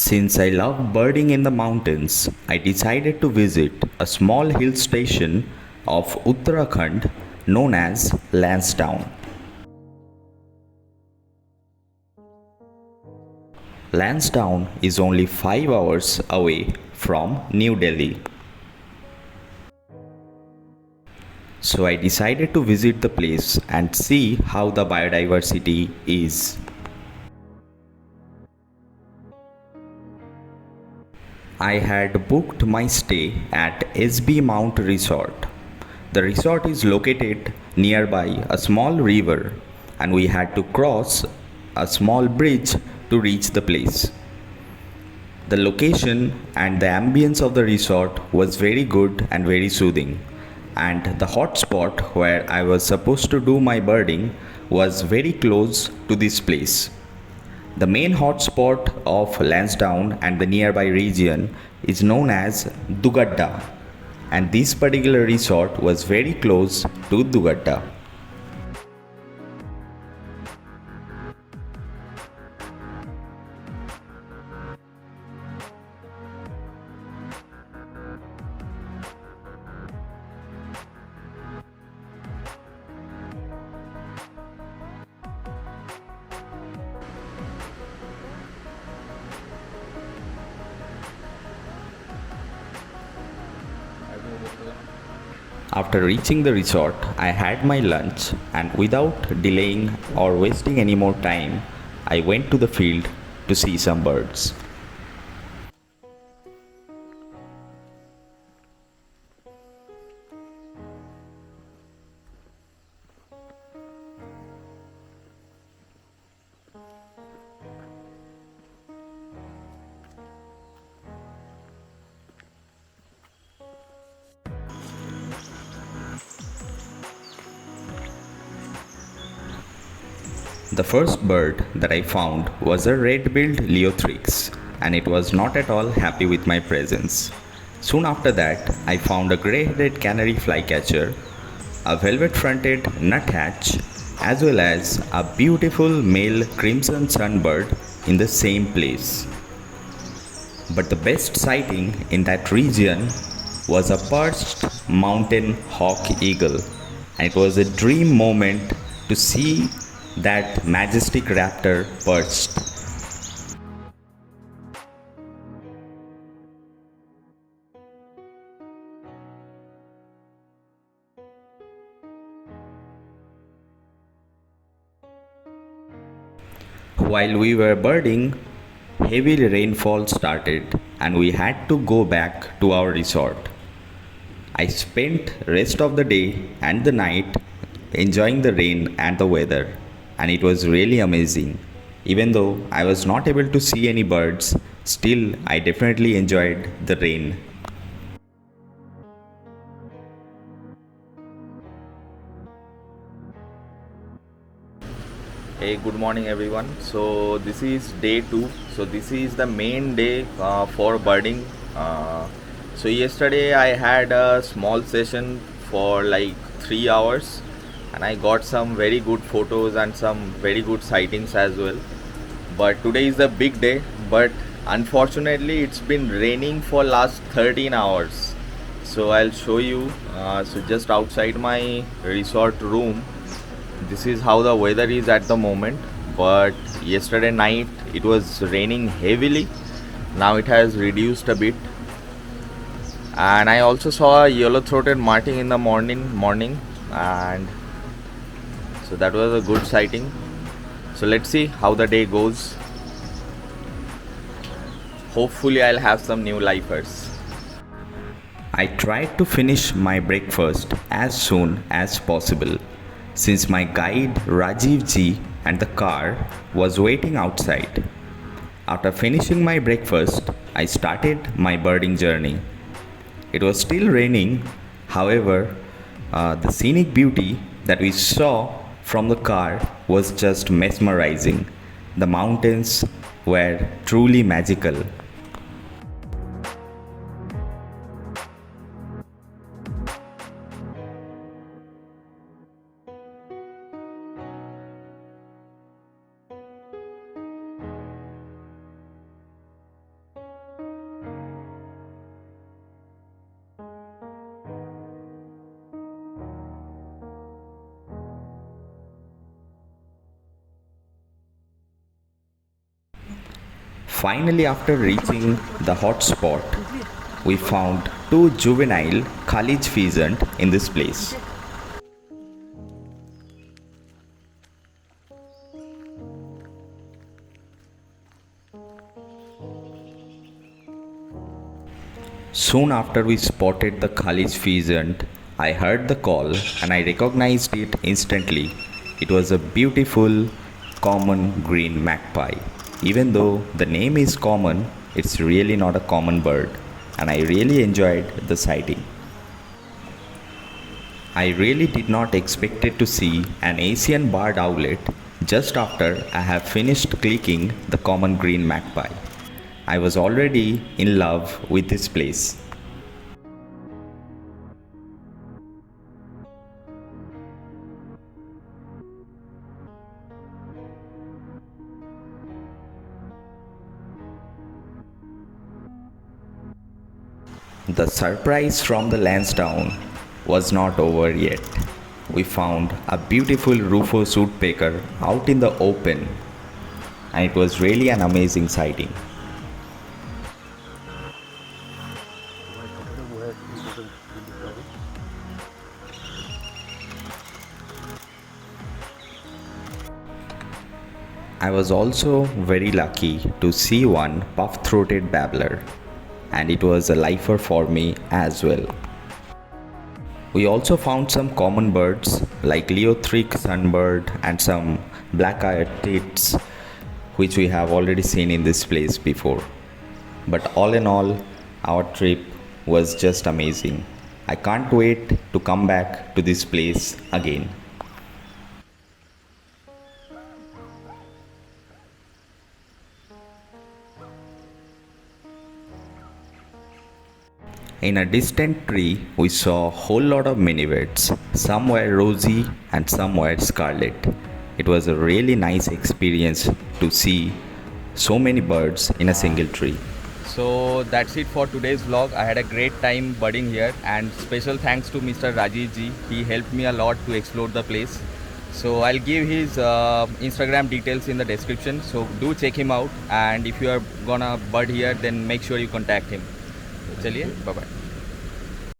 Since I love birding in the mountains, I decided to visit a small hill station of Uttarakhand known as Lansdowne. Lansdowne is only 5 hours away from New Delhi. So I decided to visit the place and see how the biodiversity is. I had booked my stay at SB Mount Resort. The resort is located nearby a small river and we had to cross a small bridge to reach the place. The location and the ambience of the resort was very good and very soothing, and the hot spot where I was supposed to do my birding was very close to this place. The main hotspot of Lansdowne and the nearby region is known as Dugadda, and this particular resort was very close to Dugadda. After reaching the resort, I had my lunch and without delaying or wasting any more time, I went to the field to see some birds. The first bird that I found was a red-billed LEOTHRIX, and it was not at all happy with my presence. Soon after that, I found a grey-headed canary flycatcher, a velvet-fronted nuthatch, as well as a beautiful male crimson sunbird in the same place. But the best sighting in that region was a perched mountain hawk eagle, and it was a dream moment to see that majestic raptor perched. While we were birding, heavy rainfall started and we had to go back to our resort. I spent rest of the day and the night enjoying the rain and the weather, and it was really amazing. Even though I was not able to see any birds, still I definitely enjoyed the rain. Hey, good morning everyone. So this is day 2. So this is the main day for birding. So yesterday I had a small session for like 3 hours and I got some very good photos and some very good sightings as well. But today is the big day, but unfortunately it's been raining for last 13 hours. So I'll show you. So just outside my resort room, this is how the weather is at the moment. But yesterday night it was raining heavily. Now it has reduced a bit. And I also saw a yellow-throated martin in the morning, and so that was a good sighting. So let's see how the day goes. Hopefully I'll have some new lifers. I tried to finish my breakfast as soon as possible, since my guide Rajiv ji and the car was waiting outside. After finishing my breakfast, I started my birding journey. It was still raining, however, the scenic beauty that we saw from the car was just mesmerizing. The mountains were truly magical. Finally, after reaching the hot spot, we found two juvenile Khalij pheasant in this place. Soon after we spotted the Khalij pheasant, I heard the call and I recognized it instantly. It was a beautiful common green magpie. Even though the name is common, it's really not a common bird, and I really enjoyed the sighting. I really did not expect it to see an Asian barred owlet just after I have finished clicking the common green magpie. I was already in love with this place. The surprise from the Lansdowne was not over yet. We found a beautiful rufous woodpecker out in the open, and it was really an amazing sighting. I was also very lucky to see one puff-throated babbler, and it was a lifer for me as well. We also found some common birds like LEOTHRIX, Sunbird, and some black-eyed tits, which we have already seen in this place before. But all in all, our trip was just amazing. I can't wait to come back to this place again. In a distant tree, we saw a whole lot of minivets. Some were rosy and some were scarlet. It was a really nice experience to see so many birds in a single tree. So that's it for today's vlog. I had a great time birding here, and special thanks to Mr. Rajiv ji. He helped me a lot to explore the place. So I'll give his Instagram details in the description. So do check him out, and if you are gonna bird here, then make sure you contact him. चलिए, bye bye.